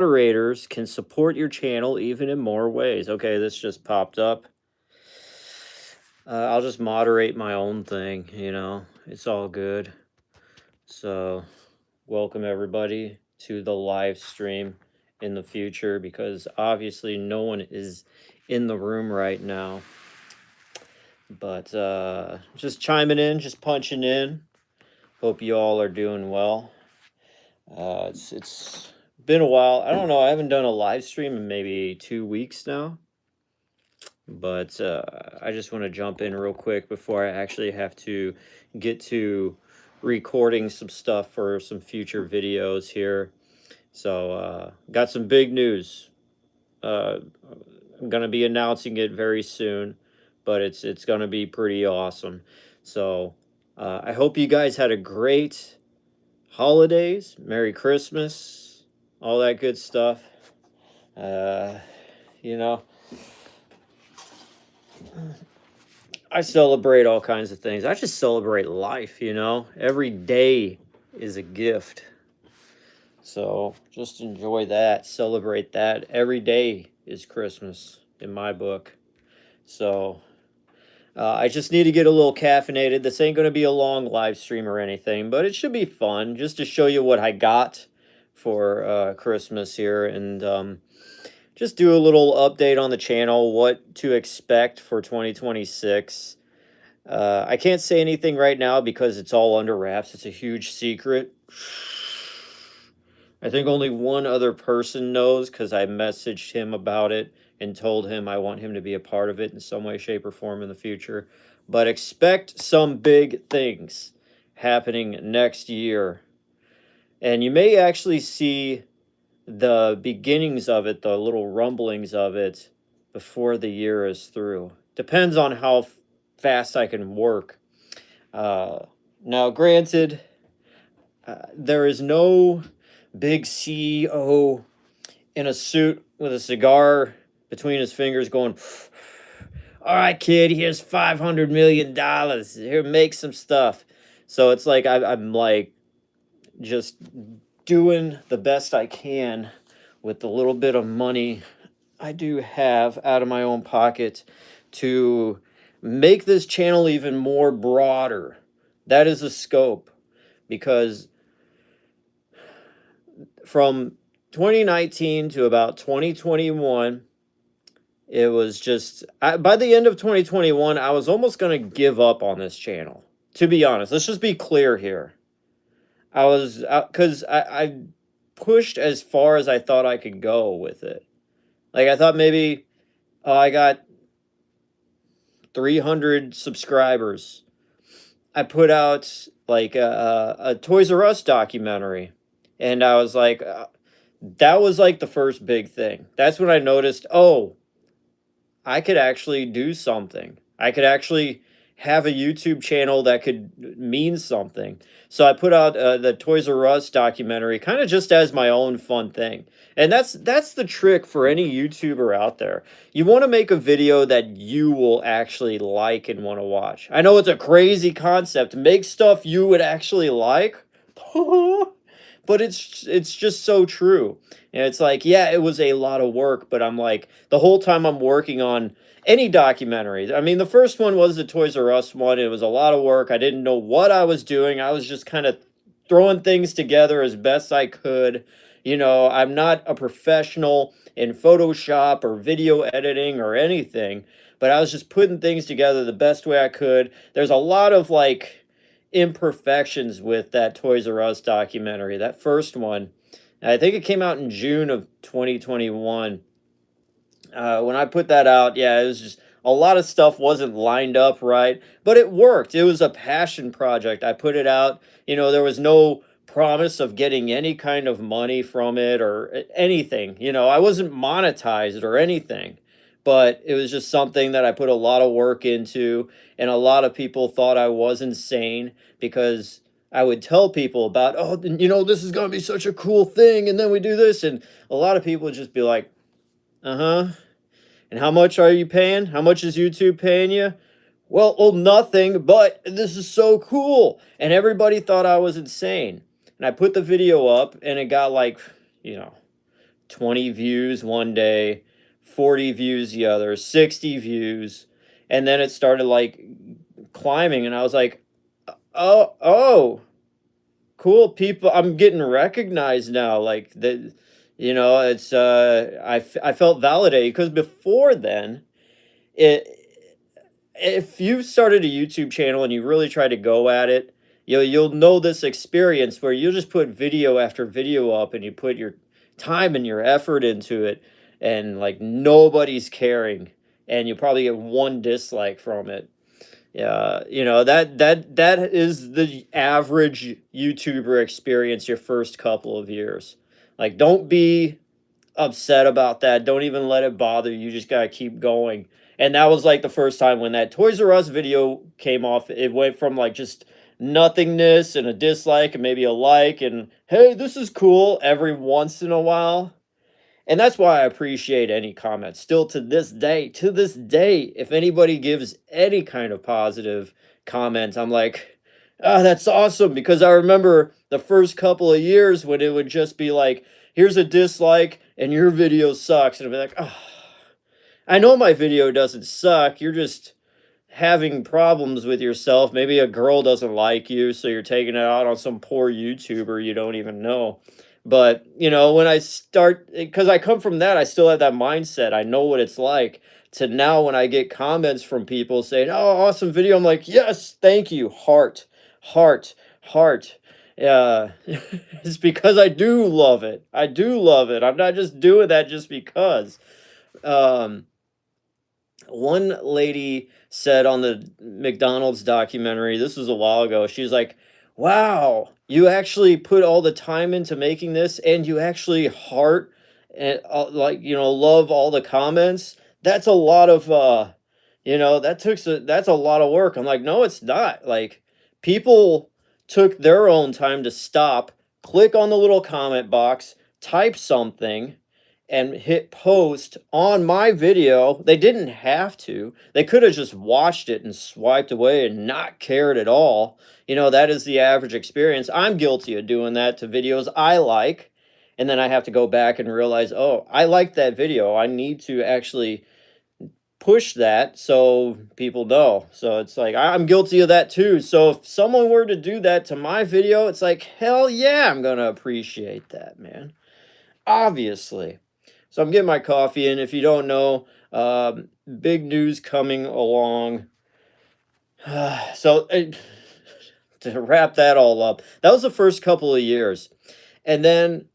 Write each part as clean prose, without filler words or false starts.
moderators can support your channel even in more ways. Okay, this just popped up. I'll just moderate my own thing, it's all good. So, welcome everybody to the live stream in the future because obviously no one is in the room right now. But just chiming in, just punching in. Hope you all are doing well. It's been a while. I don't know. I haven't done a live stream in maybe 2 weeks now. But I just want to jump in real quick before I actually have to get to recording some stuff for some future videos here. So got some big news. I'm gonna be announcing it very soon, but it's gonna be pretty awesome. So I hope you guys had a great holidays, Merry Christmas, all that good stuff. You know, I celebrate all kinds of things. I just celebrate life, Every day is a gift. So just enjoy that, celebrate that. Every day is Christmas in my book. So I just need to get a little caffeinated. This ain't going to be a long live stream or anything, but it should be fun just to show you what I got for Christmas here and just do a little update on the channel, what to expect for 2026. I can't say anything right now because it's all under wraps. It's a huge secret. I think only one other person knows because I messaged him about it and told him I want him to be a part of it in some way, shape, or form in the future. But expect some big things happening next year. And you may actually see the beginnings of it, the little rumblings of it, before the year is through. Depends on how fast I can work. Now, granted, there is no big CEO in a suit with a cigar between his fingers going, all right, kid, here's $500 million. Here, make some stuff. So it's like I'm like just doing the best I can with the little bit of money I do have out of my own pocket to make this channel even more broader. That is the scope, because from 2019 to about 2021, it was just by the end of 2021 I was almost going to give up on this channel, to be honest. Let's just be clear here. I was because I pushed as far as I thought I could go with it. Like, I thought maybe I got 300 subscribers. I put out like a Toys R Us documentary, and I was like, that was like the first big thing. That's when I noticed, oh, I could actually do something. I could actually have a YouTube channel that could mean something. So I put out the Toys R Us documentary kind of just as my own fun thing. And that's the trick for any YouTuber out there. You want to make a video that you will actually like and want to watch. I know it's a crazy concept. Make stuff you would actually like. But it's just so true. And it's like, yeah, it was a lot of work, but I'm like, the whole time I'm working on any documentary. I mean, the first one was the Toys R Us one. It was a lot of work. I didn't know what I was doing. I was just kind of throwing things together as best I could. I'm not a professional in Photoshop or video editing or anything, but I was just putting things together the best way I could. There's a lot of like imperfections with that Toys R Us documentary, that first one. I think it came out in June of 2021. When I put that out, yeah, it was just a lot of stuff wasn't lined up right, but it worked. It was a passion project. I put it out. There was no promise of getting any kind of money from it or anything. I wasn't monetized or anything, but it was just something that I put a lot of work into, and a lot of people thought I was insane because I would tell people about, oh, this is going to be such a cool thing, and then we do this, and a lot of people would just be like, uh-huh. And how much are you paying? How much is YouTube paying you? Well, nothing, but this is so cool. And everybody thought I was insane. And I put the video up, and it got like, 20 views one day, 40 views the other, 60 views, and then it started like climbing, and I was like, oh, cool, people, I'm getting recognized now, like the, it's I felt validated because before then, it if you started a YouTube channel and you really try to go at it, you'll know this experience where you'll just put video after video up and you put your time and your effort into it, and like nobody's caring, and you probably get one dislike from it. Yeah, that is the average YouTuber experience your first couple of years. Like, don't be upset about that. Don't even let it bother you. You just gotta keep going. And that was like the first time when that Toys R Us video came off. It went from like just nothingness and a dislike and maybe a like and hey, this is cool every once in a while. And that's why I appreciate any comments. Still to this day, if anybody gives any kind of positive comment, I'm like, oh, that's awesome. Because I remember the first couple of years when it would just be like, here's a dislike and your video sucks. And I'd be like, oh, I know my video doesn't suck. You're just having problems with yourself. Maybe a girl doesn't like you, so you're taking it out on some poor YouTuber you don't even know. But, when I start, because I come from that, I still have that mindset. I know what it's like to now when I get comments from people saying, oh, awesome video. I'm like, yes, thank you. Heart, heart, heart. Yeah, it's because I do love it. I do love it. I'm not just doing that just because. Um, One lady said on the McDonald's documentary, this was a while ago, she was like, wow, you actually put all the time into making this and you actually heart and like, love all the comments. That's a lot of, that's a lot of work. I'm like, no, it's not. Like, people took their own time to stop, click on the little comment box, type something, and hit post on my video. They didn't have to. They could have just watched it and swiped away and not cared at all. That is the average experience. I'm guilty of doing that to videos I like. And then I have to go back and realize, oh, I like that video. I need to actually push that so people know. So it's like, I'm guilty of that too. So if someone were to do that to my video, it's like, hell yeah, I'm going to appreciate that, man. Obviously. So I'm getting my coffee in. If you don't know, big news coming along. So to wrap that all up, that was the first couple of years. And then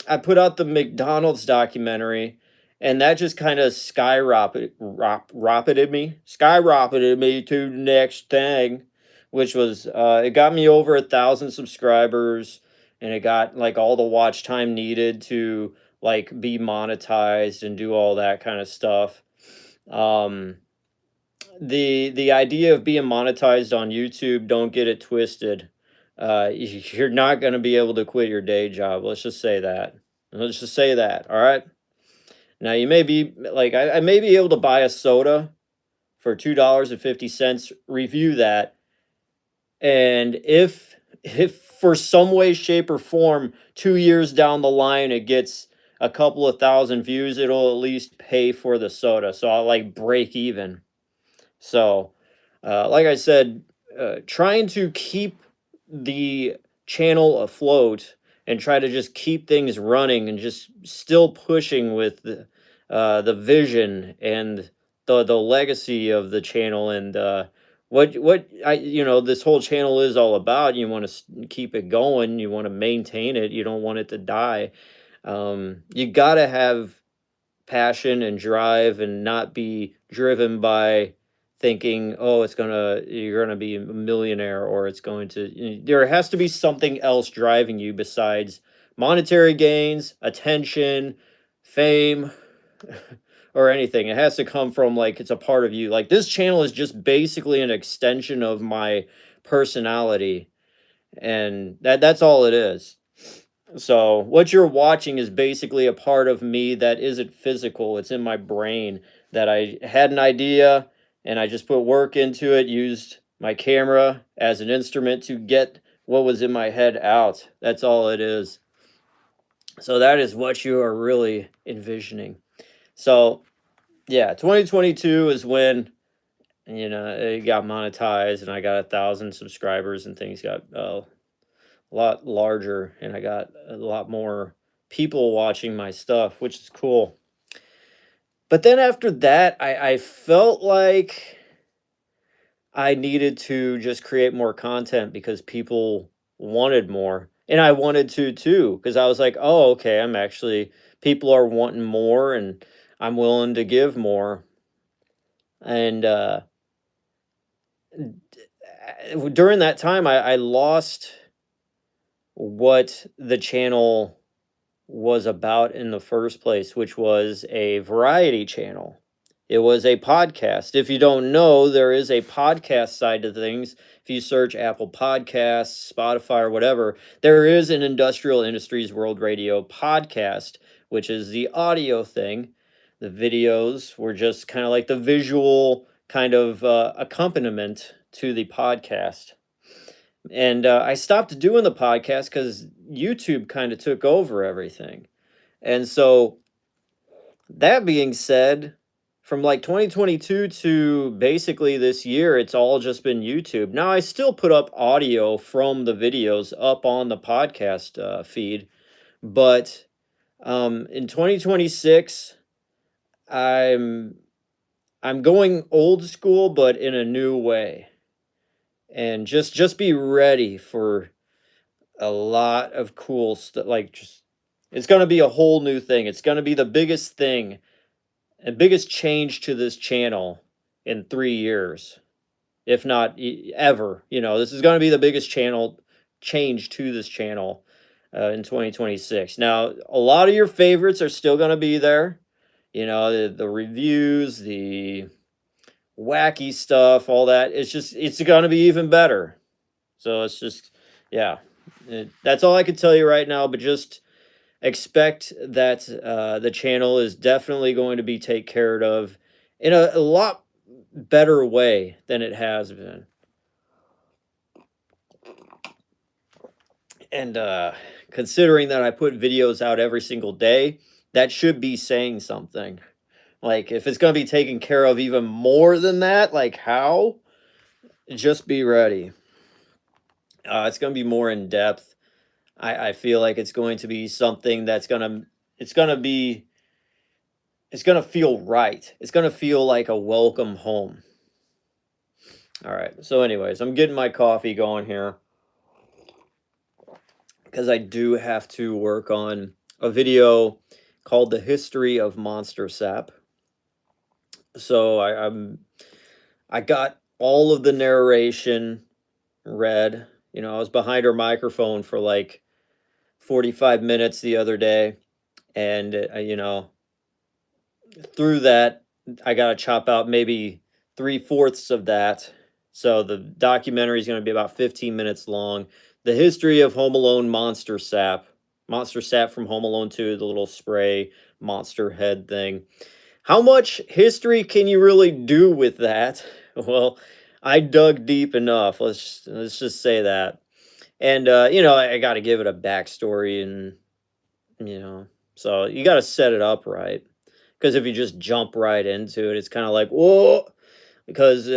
I put out the McDonald's documentary, and that just kind of skyrocketed me to the next thing, which was it got me over 1,000 subscribers, and it got like all the watch time needed to like be monetized and do all that kind of stuff. The idea of being monetized on YouTube, don't get it twisted. You're not going to be able to quit your day job. Let's just say that. Let's just say that. All right. Now you may be like, I may be able to buy a soda for $2.50. Review that. And if for some way, shape, or form, 2 years down the line, it gets a couple of thousand views, it'll at least pay for the soda. So I'll like break even. So, like I said, trying to keep the channel afloat and try to just keep things running and just still pushing with the vision and the legacy of the channel and what this whole channel is all about. You want to keep it going, you want to maintain it, you don't want it to die. You got to have passion and drive and not be driven by thinking, oh, you're gonna be a millionaire, or it's going to, there has to be something else driving you besides monetary gains, attention, fame, or anything. It has to come from like, it's a part of you. Like, this channel is just basically an extension of my personality, and that's all it is. So what you're watching is basically a part of me that isn't physical. It's in my brain, that I had an idea and I just put work into it, used my camera as an instrument to get what was in my head out. That's all it is. So that is what you are really envisioning. So yeah, 2022 is when, it got monetized and I got 1,000 subscribers and things got a lot larger and I got a lot more people watching my stuff, which is cool. But then after that, I felt like I needed to just create more content because people wanted more. And I wanted to too, because I was like, oh, okay, people are wanting more and I'm willing to give more. And during that time, I lost what the channel was about in the first place, which was a variety channel. It was a podcast. If you don't know, there is a podcast side to things. If you search Apple Podcasts, Spotify, or whatever, there is an Industrial Industries World Radio podcast, which is the audio thing. The videos were just kind of like the visual kind of accompaniment to the podcast. And I stopped doing the podcast because YouTube kind of took over everything. And so, that being said, from like 2022 to basically this year, it's all just been YouTube. Now, I still put up audio from the videos up on the podcast feed, but in 2026, I'm I'm going old school, but in a new way, and just be ready for a lot of cool stuff. Like, just it's gonna be a whole new thing. It's gonna be the biggest thing and biggest change to this channel in 3 years, if not ever. This is gonna be the biggest channel change to this channel in 2026. Now, a lot of your favorites are still gonna be there. The reviews, the wacky stuff, all that. It's gonna be even better. So it's just, yeah. That's all I can tell you right now, but just expect that the channel is definitely going to be taken care of in a lot better way than it has been. And considering that I put videos out every single day, that should be saying something. Like, if it's going to be taken care of even more than that, like how? Just be ready. It's going to be more in depth. I feel like it's going to be something it's going to be, it's going to feel right. It's going to feel like a welcome home. All right. So, anyways, I'm getting my coffee going here because I do have to work on a video called "The History of Monster Sap." So I got all of the narration read. I was behind her microphone for like 45 minutes the other day, and through that, I got to chop out maybe 3/4 of that. So the documentary is going to be about 15 minutes long. The history of Home Alone Monster Sap. Monster Sap from Home Alone 2, the little spray monster head thing. How much history can you really do with that? Well, I dug deep enough. Let's just say that. And I got to give it a backstory, and so you got to set it up right. Because if you just jump right into it, it's kind of like, whoa. Because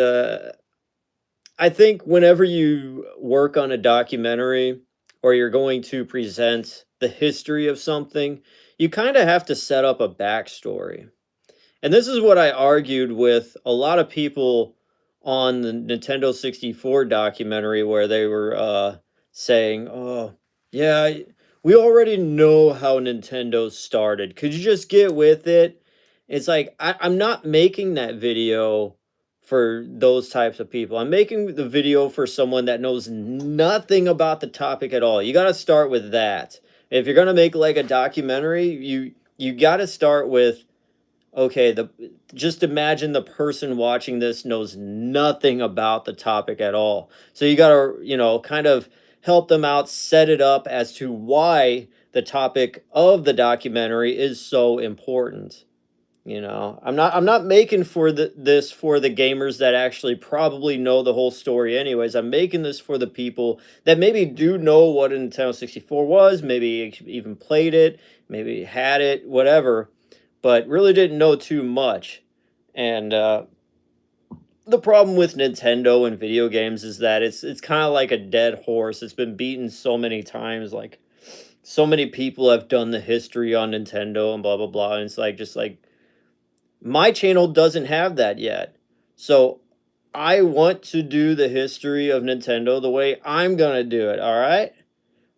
I think whenever you work on a documentary or you're going to present the history of something, you kind of have to set up a backstory. And this is what I argued with a lot of people on the Nintendo 64 documentary, where they were saying, oh, yeah, we already know how Nintendo started. Could you just get with it? It's like, I'm not making that video for those types of people. I'm making the video for someone that knows nothing about the topic at all. You got to start with that. If you're going to make like a documentary, you got to start with, okay, just imagine the person watching this knows nothing about the topic at all. So you got to, kind of help them out, set it up as to why the topic of the documentary is so important. I'm not making this for the gamers that actually probably know the whole story anyways. I'm making this for the people that maybe do know what a Nintendo 64 was, maybe even played it, maybe had it, whatever, but really didn't know too much. And the problem with Nintendo and video games is that it's kind of like a dead horse. It's been beaten so many times. Like, so many people have done the history on Nintendo and blah blah blah. And it's like, just like, my channel doesn't have that yet. So I want to do the history of Nintendo the way I'm gonna do it. All right.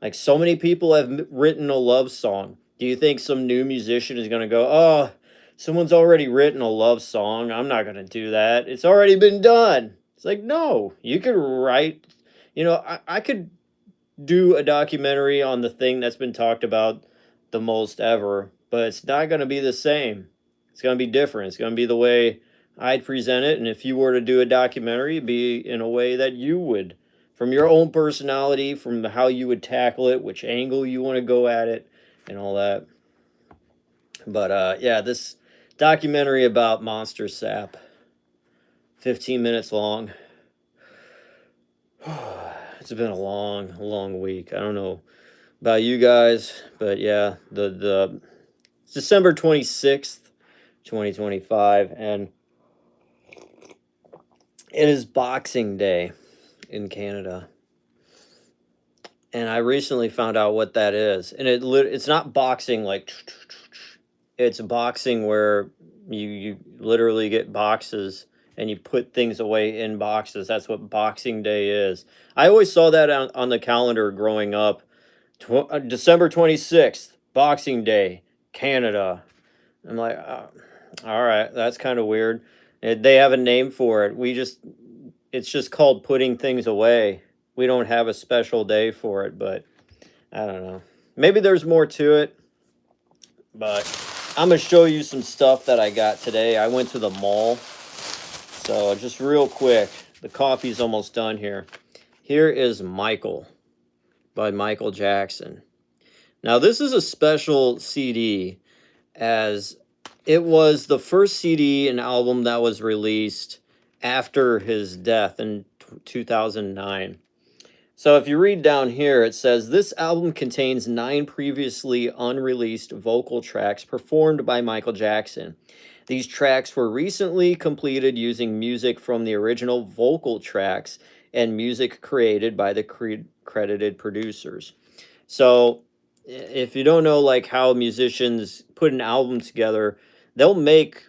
Like, so many people have written a love song. Do you think some new musician is gonna go, oh, someone's already written a love song, I'm not gonna do that, it's already been done? It's like, no, you could write, I could do a documentary on the thing that's been talked about the most ever, but it's not gonna be the same. It's gonna be different. It's gonna be the way I'd present it, and if you were to do a documentary, it'd be in a way that you would, from your own personality, from how you would tackle it, which angle you want to go at it, and all that. But yeah, this documentary about Monster Sap, 15 minutes long. It's been a long, long week. I don't know about you guys, but yeah, it's December 26th, 2025, and it is Boxing Day in Canada. And I recently found out what that is. And it's not boxing like, it's boxing where you literally get boxes and you put things away in boxes. That's what Boxing Day is. I always saw that on the calendar growing up. December 26th, Boxing Day, Canada. I'm like, all right, that's kind of weird. They have a name for it. It's just called putting things away. We don't have a special day for it, but I don't know. Maybe there's more to it, but I'm going to show you some stuff that I got today. I went to the mall. So just real quick, the coffee's almost done here. Here is Michael by Michael Jackson. Now, this is a special CD, as it was the first CD and album that was released after his death in 2009. So if you read down here, it says, this album contains 9 previously unreleased vocal tracks performed by Michael Jackson. These tracks were recently completed using music from the original vocal tracks and music created by the credited producers. So if you don't know, like, how musicians put an album together, they'll make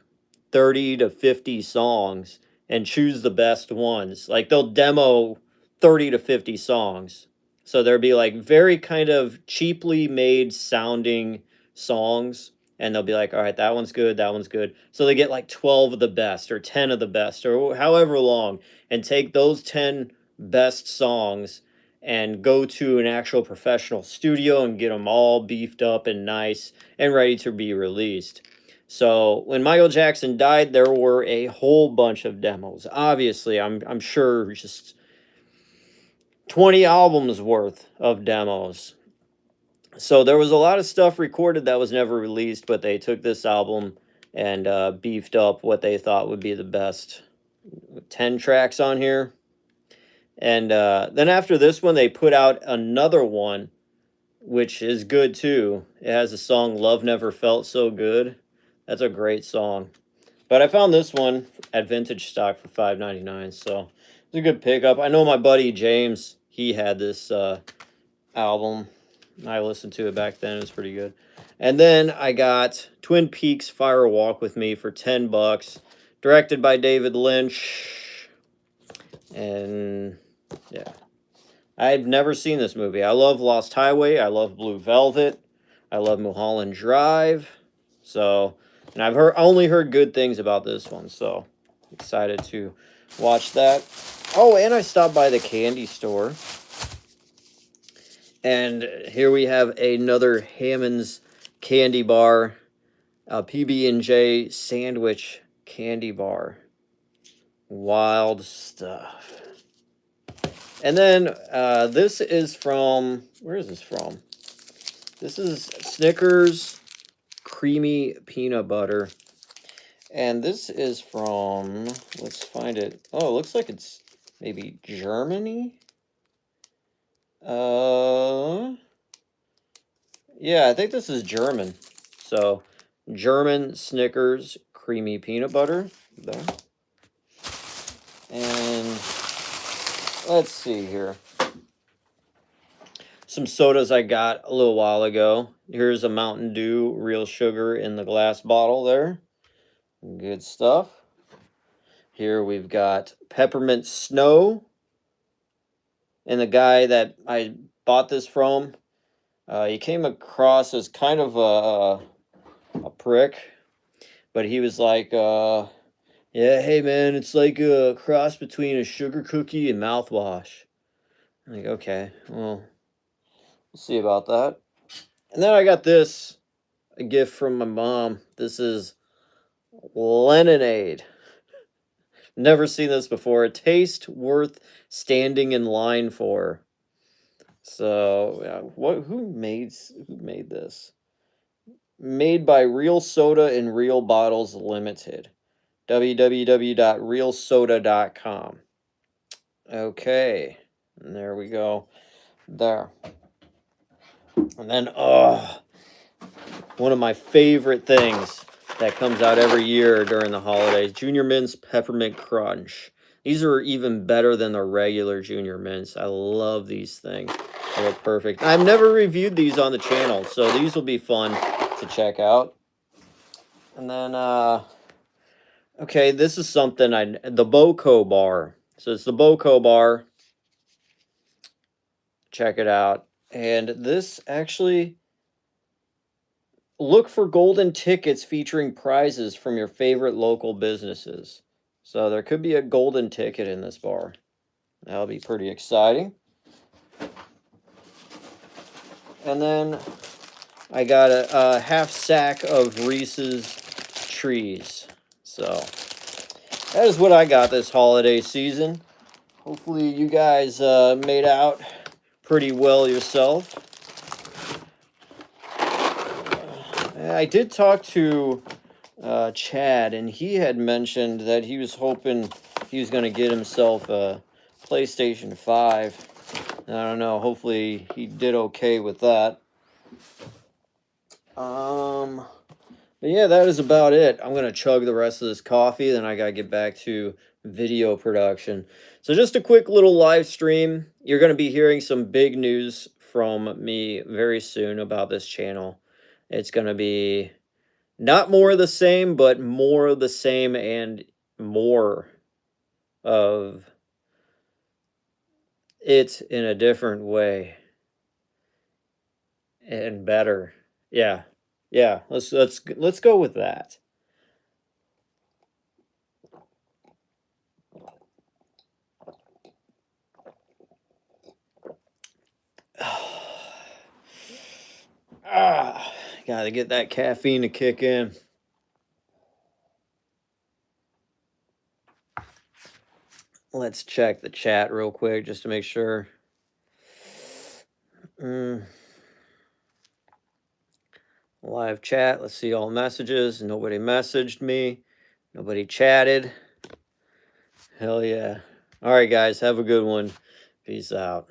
30 to 50 songs and choose the best ones. Like, they'll demo 30 to 50 songs. So there'll be like very kind of cheaply made sounding songs, and they'll be like, all right, that one's good, that one's good. So they get like 12 of the best or 10 of the best or however long, and take those 10 best songs and go to an actual professional studio and get them all beefed up and nice and ready to be released. So when Michael Jackson died, there were a whole bunch of demos. Obviously, I'm sure just 20 albums worth of demos. So there was a lot of stuff recorded that was never released, but they took this album and beefed up what they thought would be the best 10 tracks on here. And then after this one, they put out another one, which is good too. It has a song, Love Never Felt So Good. That's a great song. But I found this one at Vintage Stock for $5.99, so it's a good pickup. I know my buddy James, he had this album. I listened to it back then. It was pretty good. And then I got Twin Peaks Fire Walk with Me for $10, directed by David Lynch. And yeah, I've never seen this movie. I love Lost Highway. I love Blue Velvet. I love Mulholland Drive. So, and I've only heard good things about this one. So, excited to watch that. Oh, and I stopped by the candy store. And here we have another Hammond's candy bar, a PB&J sandwich candy bar. Wild stuff. And then this is from, where is this from? This is Snickers Creamy Peanut Butter. And this is from, let's find it. Oh, it looks like it's maybe Germany. Yeah, I think this is German. So, German Snickers creamy peanut butter there. And let's see here. Some sodas I got a little while ago. Here's a Mountain Dew real sugar in the glass bottle there. Good stuff. Here we've got Peppermint Snow. And the guy that I bought this from, he came across as kind of a prick. But he was like, yeah, hey man, it's like a cross between a sugar cookie and mouthwash. I'm like, okay, well, we'll see about that. And then I got this, a gift from my mom. This is Lemonade. Never seen this before. A taste worth standing in line for. So, yeah, who made this? Made by Real Soda and Real Bottles Limited. www.realsoda.com. Okay, and there we go. There. And then, one of my favorite things that comes out every year during the holidays, Junior Mints Peppermint Crunch. These are even better than the regular Junior Mints. I love these things. They're perfect. I've never reviewed these on the channel, so these will be fun to check out. And then, okay, this is something the Boco bar. So it's the Boco bar. Check it out. And this actually, look for golden tickets featuring prizes from your favorite local businesses. So there could be a golden ticket in this bar. That'll be pretty exciting. And then I got a half sack of Reese's Trees. So that is what I got this holiday season. Hopefully you guys made out pretty well yourself. I did talk to Chad, and he had mentioned that he was hoping he was going to get himself a PlayStation 5. I don't know, hopefully he did okay with that. But yeah, that is about it. I'm going to chug the rest of this coffee, then I got to get back to video production. So just a quick little live stream. You're going to be hearing some big news from me very soon about this channel. It's going to be not more of the same, but more of the same and more of it in a different way and better. Yeah. Yeah, let's go with that. Gotta get that caffeine to kick in. Let's check the chat real quick just to make sure. Live chat. Let's see all messages. Nobody messaged me. Nobody chatted. Hell yeah. All right, guys. Have a good one. Peace out.